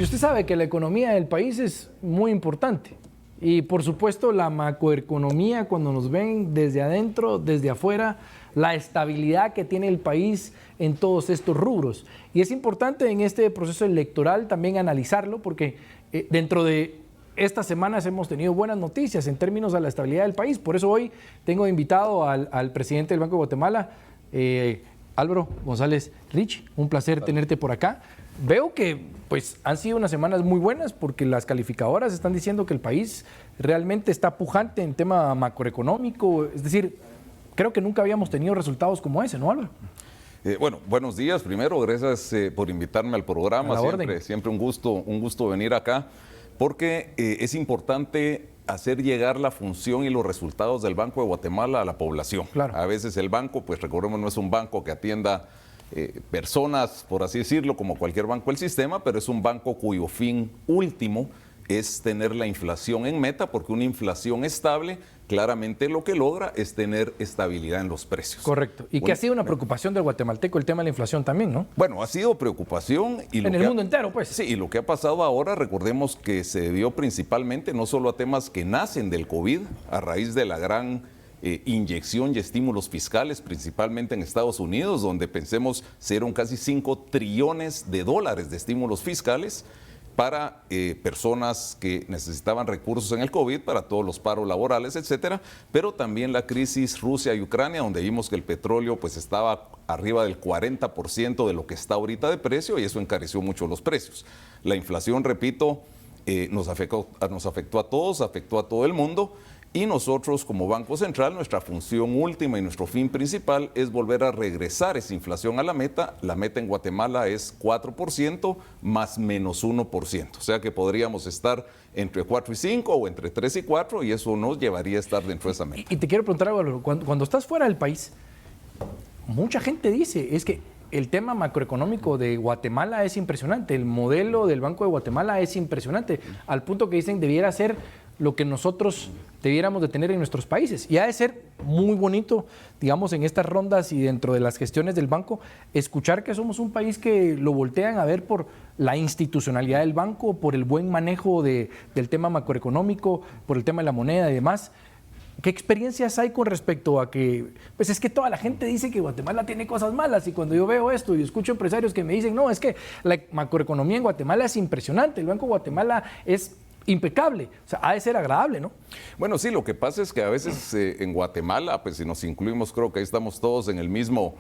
Y usted sabe que la economía del país es muy importante. Y por supuesto la macroeconomía, cuando nos ven desde adentro, desde afuera, la estabilidad que tiene el país en todos estos rubros. Y es importante en este proceso electoral también analizarlo, porque dentro de estas semanas hemos tenido buenas noticias en términos de la estabilidad del país. Por eso hoy tengo invitado al presidente del Banco de Guatemala, Álvaro González Rich. Un placer tenerte por acá. Veo que pues han sido unas semanas muy buenas porque las calificadoras están diciendo que el país realmente está pujante en tema macroeconómico. Es decir, creo que nunca habíamos tenido resultados como ese, ¿no, Álvaro? Bueno, buenos días. Primero, gracias por invitarme al programa. Siempre un gusto venir acá, porque es importante hacer llegar la función y los resultados del Banco de Guatemala a la población. Claro. A veces el banco, pues recordemos, no es un banco que atienda personas, por así decirlo, como cualquier banco del sistema, pero es un banco cuyo fin último es tener la inflación en meta, porque una inflación estable claramente lo que logra es tener estabilidad en los precios. Correcto. Y que ha sido una preocupación del guatemalteco el tema de la inflación también, ¿no? Bueno, ha sido preocupación. Y en el mundo entero, pues. Sí, y lo que ha pasado ahora, recordemos que se debió principalmente no solo a temas que nacen del COVID, a raíz de la gran inyección y estímulos fiscales, principalmente en Estados Unidos, donde pensemos se dieron casi 5 trillones de dólares de estímulos fiscales para personas que necesitaban recursos en el COVID, para todos los paros laborales, etcétera, pero también la crisis Rusia y Ucrania, donde vimos que el petróleo pues estaba arriba del 40% de lo que está ahorita de precio, y eso encareció mucho los precios. La inflación, repito, nos afectó a todos, afectó a todo el mundo. Y nosotros como Banco Central, nuestra función última y nuestro fin principal es volver a regresar esa inflación a la meta. La meta en Guatemala es 4% más menos 1%. O sea que podríamos estar entre 4 y 5 o entre 3 y 4, y eso nos llevaría a estar dentro de esa meta. Y te quiero preguntar algo, cuando estás fuera del país, mucha gente dice, es que el tema macroeconómico de Guatemala es impresionante, el modelo del Banco de Guatemala es impresionante, al punto que dicen debiera ser lo que nosotros debiéramos de tener en nuestros países. Y ha de ser muy bonito, digamos, en estas rondas y dentro de las gestiones del banco, escuchar que somos un país que lo voltean a ver por la institucionalidad del banco, por el buen manejo del tema macroeconómico, por el tema de la moneda y demás. ¿Qué experiencias hay con respecto a que, pues es que toda la gente dice que Guatemala tiene cosas malas, y cuando yo veo esto y escucho empresarios que me dicen, no, es que la macroeconomía en Guatemala es impresionante, el Banco de Guatemala es impecable, o sea, ha de ser agradable, ¿no? Bueno, sí, lo que pasa es que a veces en Guatemala, pues si nos incluimos, creo que ahí estamos todos en el mismo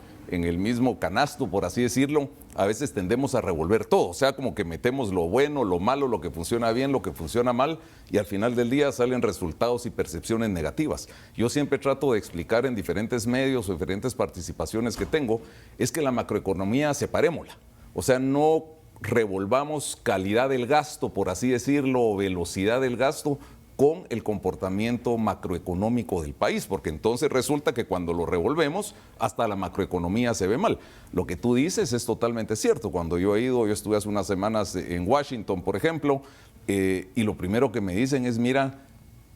canasto, por así decirlo, a veces tendemos a revolver todo, o sea, como que metemos lo bueno, lo malo, lo que funciona bien, lo que funciona mal, y al final del día salen resultados y percepciones negativas. Yo siempre trato de explicar en diferentes medios o diferentes participaciones que tengo, es que la macroeconomía separémosla, o sea, no revolvamos calidad del gasto, por así decirlo, o velocidad del gasto con el comportamiento macroeconómico del país, porque entonces resulta que cuando lo revolvemos, hasta la macroeconomía se ve mal. Lo que tú dices es totalmente cierto. Cuando yo estuve hace unas semanas en Washington, por ejemplo, y lo primero que me dicen es, mira,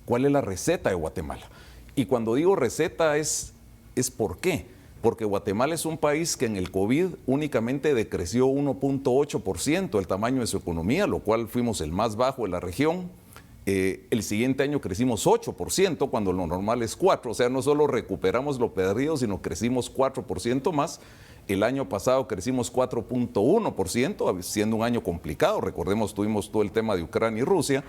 ¿cuál es la receta de Guatemala? Y cuando digo receta es ¿por qué? Porque Guatemala es un país que en el COVID únicamente decreció 1.8% el tamaño de su economía, lo cual fuimos el más bajo de la región. El siguiente año crecimos 8%, cuando lo normal es 4%. O sea, no solo recuperamos lo perdido, sino crecimos 4% más. El año pasado crecimos 4.1%, siendo un año complicado. Recordemos, tuvimos todo el tema de Ucrania y Rusia.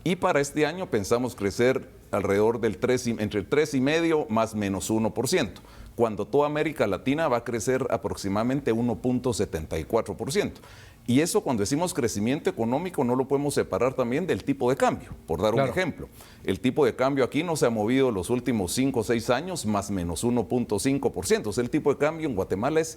Y para este año pensamos crecer alrededor del entre el 3,5% más menos 1%. Cuando toda América Latina va a crecer aproximadamente 1.74%. Y eso, cuando decimos crecimiento económico, no lo podemos separar también del tipo de cambio. Por dar un ejemplo, el tipo de cambio aquí no se ha movido los últimos 5 o 6 años, más menos 1.5%. O sea, el tipo de cambio en Guatemala es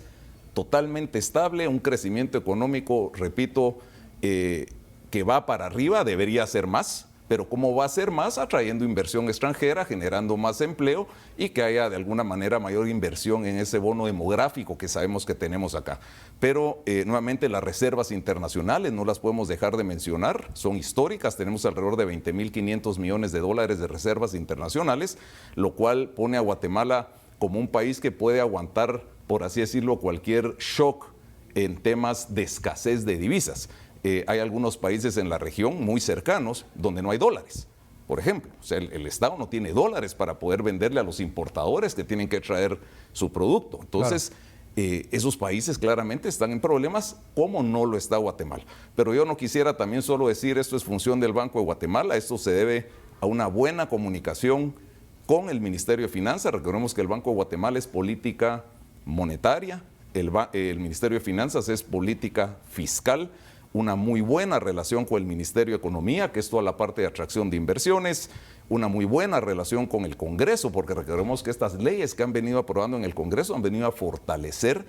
totalmente estable, un crecimiento económico, repito, que va para arriba, debería ser más. Pero ¿cómo va a ser más? Atrayendo inversión extranjera, generando más empleo y que haya de alguna manera mayor inversión en ese bono demográfico que sabemos que tenemos acá. Pero nuevamente las reservas internacionales no las podemos dejar de mencionar, son históricas, tenemos alrededor de 20.500 millones de dólares de reservas internacionales, lo cual pone a Guatemala como un país que puede aguantar, por así decirlo, cualquier shock en temas de escasez de divisas. hay algunos países en la región muy cercanos donde no hay dólares. Por ejemplo, o sea, el Estado no tiene dólares para poder venderle a los importadores que tienen que traer su producto. Entonces, esos países claramente están en problemas, como no lo está Guatemala. Pero yo no quisiera también solo decir esto es función del Banco de Guatemala, esto se debe a una buena comunicación con el Ministerio de Finanzas. Recordemos que el Banco de Guatemala es política monetaria, el Ministerio de Finanzas es política fiscal, una muy buena relación con el Ministerio de Economía, que es toda la parte de atracción de inversiones, una muy buena relación con el Congreso, porque recordemos que estas leyes que han venido aprobando en el Congreso han venido a fortalecer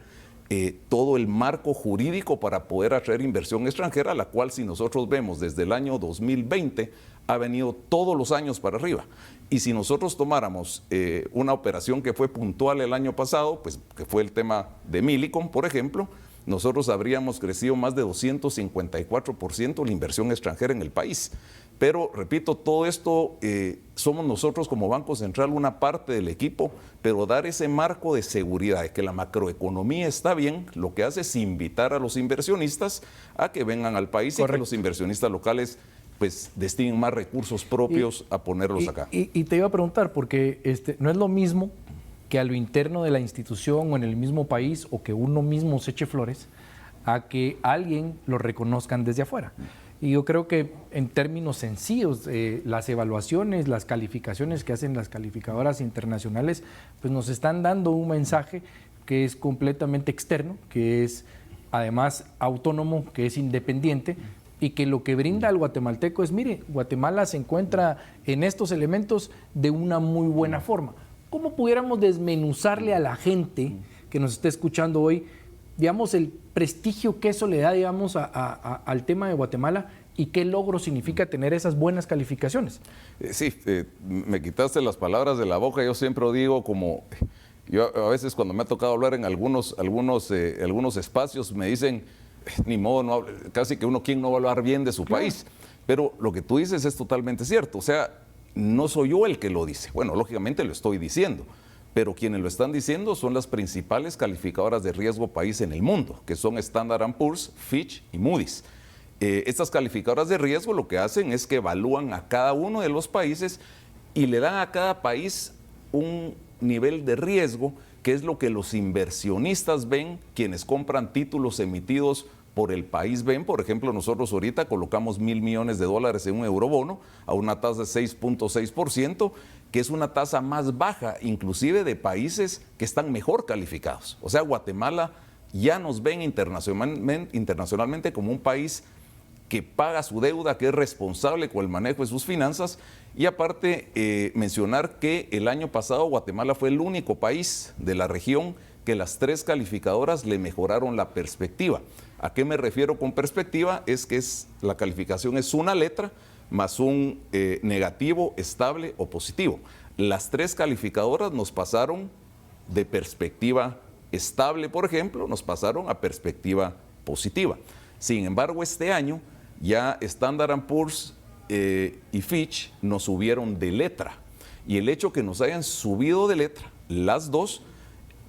todo el marco jurídico para poder atraer inversión extranjera, la cual, si nosotros vemos desde el año 2020, ha venido todos los años para arriba. Y si nosotros tomáramos una operación que fue puntual el año pasado, pues que fue el tema de Millicom, por ejemplo, nosotros habríamos crecido más de 254% la inversión extranjera en el país. Pero, repito, todo esto somos nosotros como Banco Central una parte del equipo, pero dar ese marco de seguridad de que la macroeconomía está bien, lo que hace es invitar a los inversionistas a que vengan al país. Correcto. Y que los inversionistas locales pues destinen más recursos propios a ponerlos acá. Y te iba a preguntar, porque no es lo mismo que a lo interno de la institución o en el mismo país, o que uno mismo se eche flores, a que alguien lo reconozcan desde afuera. Y yo creo que en términos sencillos, las evaluaciones, las calificaciones que hacen las calificadoras internacionales, pues nos están dando un mensaje que es completamente externo, que es además autónomo, que es independiente, y que lo que brinda al guatemalteco es, mire, Guatemala se encuentra en estos elementos de una muy buena forma. ¿Cómo pudiéramos desmenuzarle a la gente que nos está escuchando hoy, digamos, el prestigio que eso le da, digamos, al tema de Guatemala y qué logro significa tener esas buenas calificaciones? Sí, me quitaste las palabras de la boca. Yo siempre digo como... Yo a veces cuando me ha tocado hablar en algunos espacios me dicen, ni modo, no, casi que ¿quién no va a hablar bien de su país? Pero lo que tú dices es totalmente cierto. O sea, no soy yo el que lo dice. Bueno, lógicamente lo estoy diciendo, pero quienes lo están diciendo son las principales calificadoras de riesgo país en el mundo, que son Standard & Poor's, Fitch y Moody's. Estas calificadoras de riesgo lo que hacen es que evalúan a cada uno de los países y le dan a cada país un nivel de riesgo, que es lo que los inversionistas ven, quienes compran títulos emitidos por el país ven. Por ejemplo, nosotros ahorita colocamos $1.000 millones en un eurobono a una tasa de 6.6%, que es una tasa más baja, inclusive de países que están mejor calificados. O sea, Guatemala ya nos ven internacionalmente como un país que paga su deuda, que es responsable con el manejo de sus finanzas. Y aparte, mencionar que el año pasado Guatemala fue el único país de la región que las 3 calificadoras le mejoraron la perspectiva. ¿A qué me refiero con perspectiva? Es que la calificación es una letra más un negativo, estable o positivo. Las 3 calificadoras nos pasaron de perspectiva estable, por ejemplo, nos pasaron a perspectiva positiva. Sin embargo, este año ya Standard & Poor's y Fitch nos subieron de letra. Y el hecho que nos hayan subido de letra las 2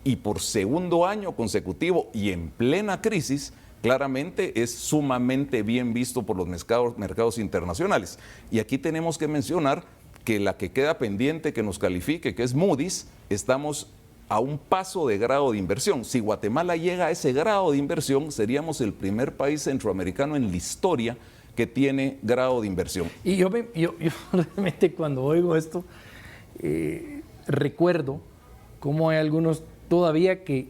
y por segundo año consecutivo y en plena crisis, claramente es sumamente bien visto por los mercados internacionales. Y aquí tenemos que mencionar que la que queda pendiente que nos califique, que es Moody's, estamos a un paso de grado de inversión. Si Guatemala llega a ese grado de inversión, seríamos el primer país centroamericano en la historia que tiene grado de inversión. Y yo realmente cuando oigo esto, recuerdo cómo hay algunos todavía que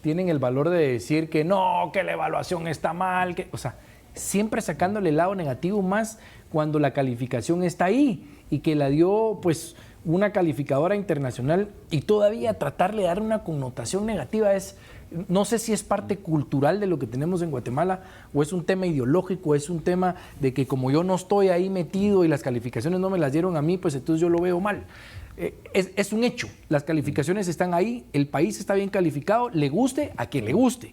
tienen el valor de decir que no, que la evaluación está mal, o sea, siempre sacándole el lado negativo más cuando la calificación está ahí y que la dio pues una calificadora internacional, y todavía tratarle de dar una connotación negativa no sé si es parte cultural de lo que tenemos en Guatemala o es un tema ideológico, es un tema de que como yo no estoy ahí metido y las calificaciones no me las dieron a mí, pues entonces yo lo veo mal. Es un hecho, las calificaciones están ahí, el país está bien calificado, le guste a quien le guste.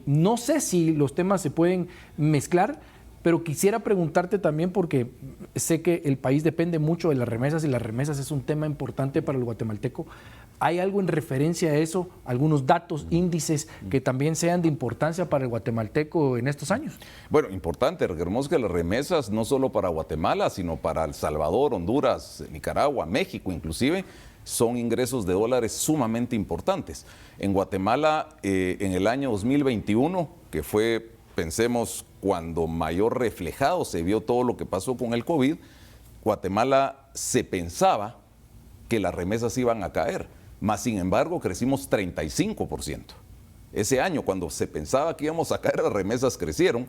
No sé si los temas se pueden mezclar, pero quisiera preguntarte también, porque sé que el país depende mucho de las remesas y las remesas es un tema importante para el guatemalteco, ¿Hay algo en referencia a eso, algunos datos, índices que también sean de importancia para el guatemalteco en estos años? Bueno, importante, recordemos que las remesas no solo para Guatemala, sino para El Salvador, Honduras, Nicaragua, México inclusive, son ingresos de dólares sumamente importantes. En Guatemala, en el año 2021, que fue, pensemos, cuando mayor reflejado se vio todo lo que pasó con el COVID, Guatemala se pensaba que las remesas iban a caer, mas sin embargo crecimos 35%. Ese año, cuando se pensaba que íbamos a caer, las remesas crecieron.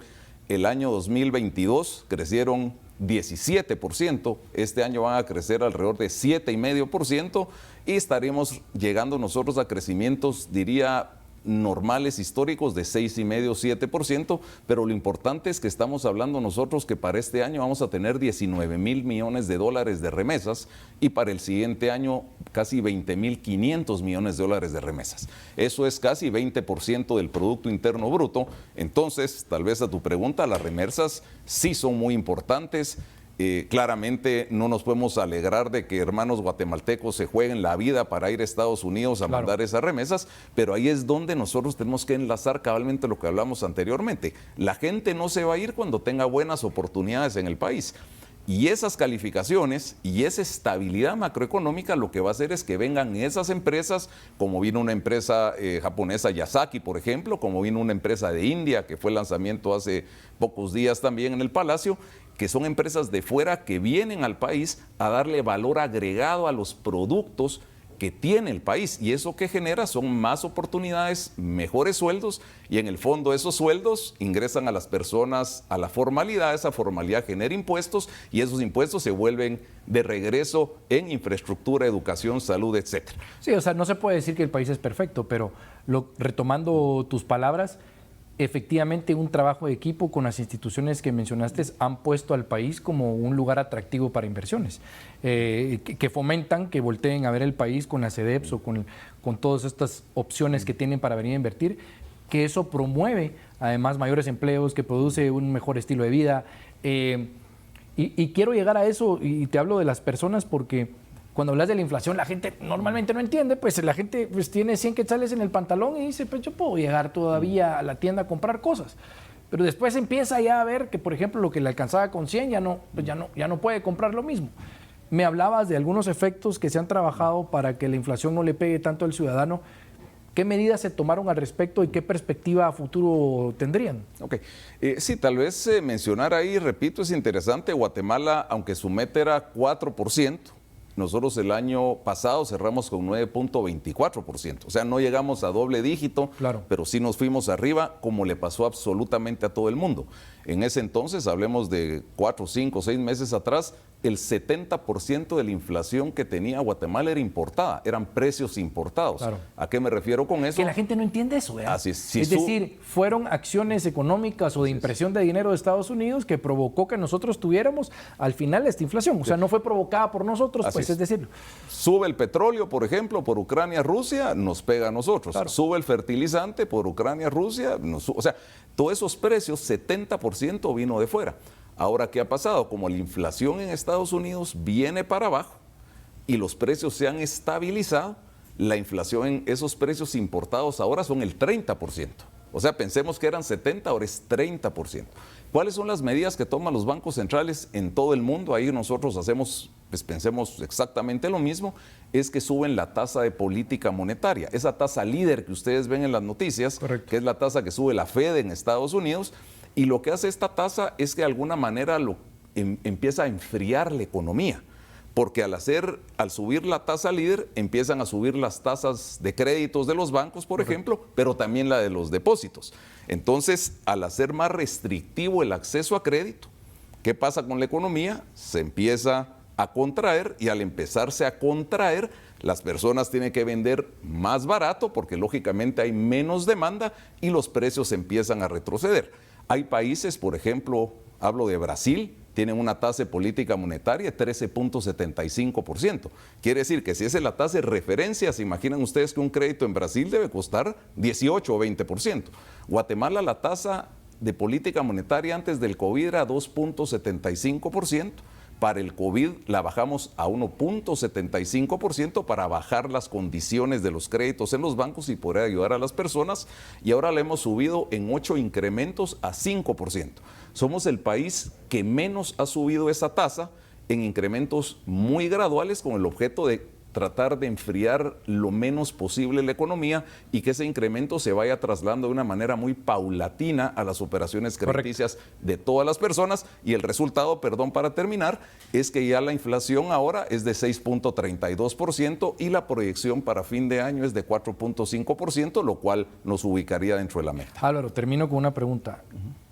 El año 2022 crecieron 17%, este año van a crecer alrededor de 7,5% y estaremos llegando nosotros a crecimientos, diría, normales históricos de 6,5-7%, pero lo importante es que estamos hablando nosotros que para este año vamos a tener 19,000 millones de dólares de remesas y para el siguiente año casi 20,500 millones de dólares de remesas. Eso es casi 20% del Producto Interno Bruto. Entonces, tal vez a tu pregunta, las remesas sí son muy importantes. Claramente no nos podemos alegrar de que hermanos guatemaltecos se jueguen la vida para ir a Estados Unidos a mandar esas remesas, pero ahí es donde nosotros tenemos que enlazar cabalmente lo que hablamos anteriormente. La gente no se va a ir cuando tenga buenas oportunidades en el país. Y esas calificaciones y esa estabilidad macroeconómica lo que va a hacer es que vengan esas empresas, como vino una empresa japonesa, Yasaki, por ejemplo, como vino una empresa de India, que fue el lanzamiento hace pocos días también en el Palacio, que son empresas de fuera que vienen al país a darle valor agregado a los productos que tiene el país, y eso que genera son más oportunidades, mejores sueldos, y en el fondo esos sueldos ingresan a las personas a la formalidad, esa formalidad genera impuestos y esos impuestos se vuelven de regreso en infraestructura, educación, salud, etcétera. Sí, o sea, no se puede decir que el país es perfecto, pero retomando tus palabras, efectivamente un trabajo de equipo con las instituciones que mencionaste han puesto al país como un lugar atractivo para inversiones, que fomentan, que volteen a ver el país con la CEDEPS o con todas estas opciones que tienen para venir a invertir, que eso promueve además mayores empleos, que produce un mejor estilo de vida. Y quiero llegar a eso, y te hablo de las personas porque cuando hablas de la inflación, la gente normalmente no entiende, pues la gente pues, tiene 100 quetzales en el pantalón y dice, pues yo puedo llegar todavía a la tienda a comprar cosas. Pero después empieza ya a ver que, por ejemplo, lo que le alcanzaba con 100 ya no puede comprar lo mismo. Me hablabas de algunos efectos que se han trabajado para que la inflación no le pegue tanto al ciudadano. ¿Qué medidas se tomaron al respecto y qué perspectiva a futuro tendrían? Ok, sí, tal vez mencionar ahí, repito, es interesante, Guatemala, aunque su meta era 4%, nosotros el año pasado cerramos con 9,24%, o sea, no llegamos a doble dígito, claro, pero sí nos fuimos arriba, como le pasó absolutamente a todo el mundo. En ese entonces, hablemos de 4, 5, 6 meses atrás, el 70% de la inflación que tenía Guatemala era importada, eran precios importados. Claro. ¿A qué me refiero con eso? Que la gente no entiende eso, ¿verdad? Así es. Si es decir, fueron acciones económicas o de impresión de dinero de Estados Unidos que provocó que nosotros tuviéramos al final esta inflación. O sea, no fue provocada por nosotros, pues es decir. Sube el petróleo, por ejemplo, por Ucrania-Rusia, nos pega a nosotros. Claro. Sube el fertilizante por Ucrania-Rusia, o sea, todos esos precios, 70% vino de fuera. Ahora, ¿qué ha pasado? Como la inflación en Estados Unidos viene para abajo y los precios se han estabilizado, la inflación en esos precios importados ahora son el 30%. O sea, pensemos que eran 70, ahora es 30%. ¿Cuáles son las medidas que toman los bancos centrales en todo el mundo? Ahí nosotros hacemos, pues pensemos exactamente lo mismo, es que suben la tasa de política monetaria. Esa tasa líder que ustedes ven en las noticias, correcto, que es la tasa que sube la Fed en Estados Unidos, y lo que hace esta tasa es que de alguna manera empieza a enfriar la economía, porque al subir la tasa líder empiezan a subir las tasas de créditos de los bancos, por ejemplo, pero también la de los depósitos. Entonces, al hacer más restrictivo el acceso a crédito, ¿qué pasa con la economía? Se empieza a contraer y al empezarse a contraer, las personas tienen que vender más barato porque lógicamente hay menos demanda y los precios empiezan a retroceder. Hay países, por ejemplo, hablo de Brasil, tienen una tasa de política monetaria de 13,75%. Quiere decir que si esa es la tasa de referencia, se imaginan ustedes que un crédito en Brasil debe costar 18 o 20%. Guatemala, la tasa de política monetaria antes del COVID era 2,75%, Para el COVID la bajamos a 1.75% para bajar las condiciones de los créditos en los bancos y poder ayudar a las personas. Y ahora la hemos subido en 8 incrementos a 5%. Somos el país que menos ha subido esa tasa en incrementos muy graduales con el objeto de tratar de enfriar lo menos posible la economía y que ese incremento se vaya trasladando de una manera muy paulatina a las operaciones crediticias de todas las personas. Y el resultado, perdón, para terminar, es que ya la inflación ahora es de 6.32% y la proyección para fin de año es de 4.5%, lo cual nos ubicaría dentro de la meta. Álvaro, termino con una pregunta.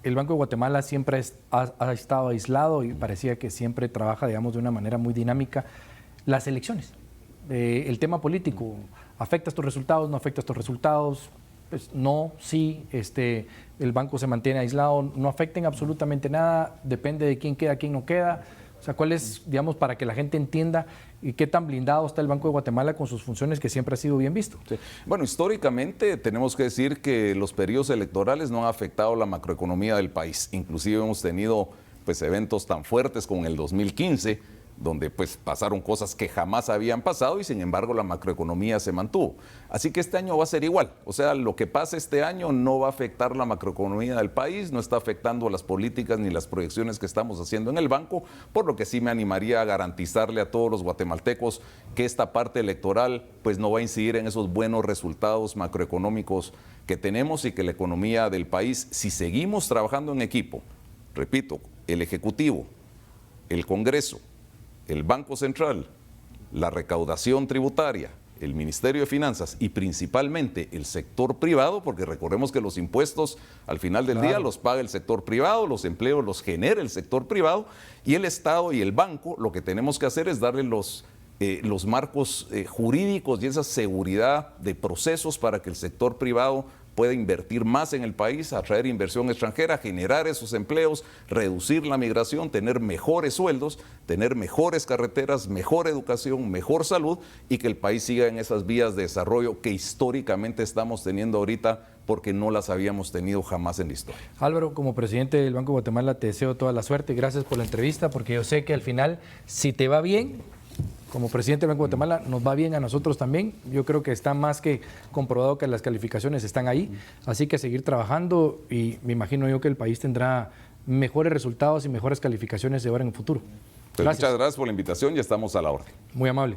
El Banco de Guatemala siempre ha estado aislado y parecía que siempre trabaja, digamos, de una manera muy dinámica. Las elecciones. El tema político, ¿afecta estos resultados? ¿No afecta estos resultados? Pues no, sí, el banco se mantiene aislado, no afecten absolutamente nada, depende de quién queda, quién no queda. O sea, ¿cuál es, digamos, para que la gente entienda y qué tan blindado está el Banco de Guatemala con sus funciones que siempre ha sido bien visto? Sí. Bueno, históricamente tenemos que decir que los periodos electorales no han afectado la macroeconomía del país. Inclusive hemos tenido pues eventos tan fuertes como en el 2015, donde pues pasaron cosas que jamás habían pasado y sin embargo la macroeconomía se mantuvo. Así que este año va a ser igual. O sea, lo que pase este año no va a afectar la macroeconomía del país, no está afectando las políticas ni las proyecciones que estamos haciendo en el banco, por lo que sí me animaría a garantizarle a todos los guatemaltecos que esta parte electoral pues no va a incidir en esos buenos resultados macroeconómicos que tenemos y que la economía del país, si seguimos trabajando en equipo, repito, el Ejecutivo, el Congreso, el Banco Central, la recaudación tributaria, el Ministerio de Finanzas y principalmente el sector privado, porque recordemos que los impuestos al final del día los paga el sector privado, los empleos los genera el sector privado y el Estado y el banco lo que tenemos que hacer es darle los marcos jurídicos y esa seguridad de procesos para que el sector privado puede invertir más en el país, atraer inversión extranjera, generar esos empleos, reducir la migración, tener mejores sueldos, tener mejores carreteras, mejor educación, mejor salud y que el país siga en esas vías de desarrollo que históricamente estamos teniendo ahorita porque no las habíamos tenido jamás en la historia. Álvaro, como presidente del Banco de Guatemala, te deseo toda la suerte. Gracias por la entrevista, porque yo sé que al final, si te va bien, como presidente del Banco de Guatemala, nos va bien a nosotros también. Yo creo que está más que comprobado que las calificaciones están ahí. Así que seguir trabajando y me imagino yo que el país tendrá mejores resultados y mejores calificaciones de ahora en el futuro. Pues muchas gracias por la invitación y estamos a la orden. Muy amable.